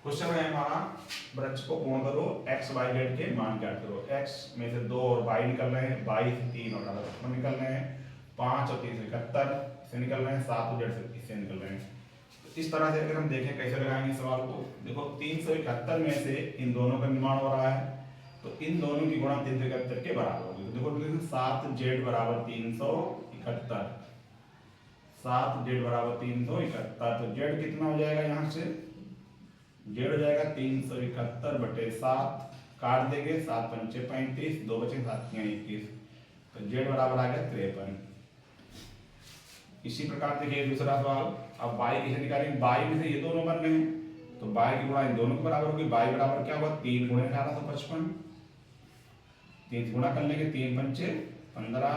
Question है हमारा, वृक्ष को पूर्ण करो, x y z के मान ज्ञात करो। x में से 2 और y निकल रहे हैं, 22 3 और 58 निकल रहे हैं, 5 और 3 से 71 से निकल रहे हैं, 7 और z से इससे निकल रहे हैं। तो इस तरह से अगर हम देखें कैसे लगाएंगे सवाल को, देखो 371 में से इन दोनों का निर्माण हो रहा है, तो इन दोनों की गुणा 371 के बराबर होगी। तो देखो 7z बराबर 371, 7z बराबर 371, तो z कितना हो जाएगा, यहाँ से z हो जाएगा 371 बटे 7, काट देंगे, 7 पंचे 35, 2 बचे 7 21, तो z बराबर आ गया 53। इसी प्रकार देखिए दूसरा सवाल, अब y कैसे निकालेंगे, y में से ये दोनों बन रहे हैं, तो y की गुणा इन दोनों के बराबर होगी। y बराबर क्या होगा, 3 गुणे 1855, 3 से गुणा कर लेंगे, 3 पंचे 15,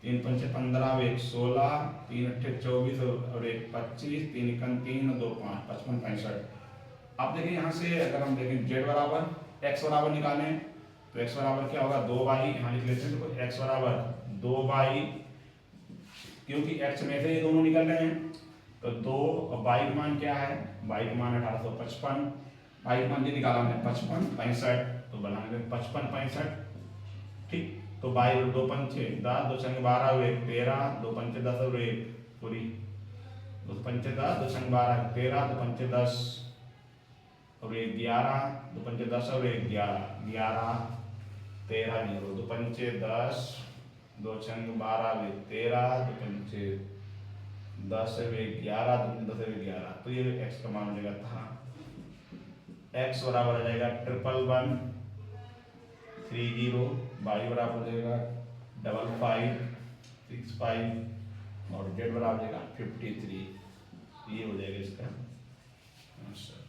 3 पंचे 15 और 1 16, 3 अट्ठे 24 और 1 25, 3 इक्कन 3 और 2 5, 55 65। अब देखिए यहाँ से अगर हम देखें z बराबर x बराबर निकालें, तो x बराबर क्या होगा, 2y, यहाँ लिख लेते हैं, तो x बराबर 2y, क्योंकि x में से ये दोनों निकल रहे हैं, तो 2 और y का मान क्या है, y का मान 1855, y का मान ये निकाला हमने 55 65, तो बनाएंगे 55 65, ठीक। तो y 2 पंचे 10, 2 छंग 12 और 1 13, 2 पंचे 10 और 1 पूरी, 2 पंचे 10, 2 छंग 12 13, 2 पंचे 10 और 1 11, 2 पंचे 10 और 1 11, 11 13 0, 2 पंचे 10, 2 छंग 12 वे 13, 2 पंचे 10 वे 11, 2 पंचे 10 वे 11, तो ये x का मान हो जाएगा था, x बराबर आ जाएगा 111 30, y बराबर हो जाएगा 55 65 और z बराबर हो जाएगा 53। ये हो जाएगा इसका आंसर।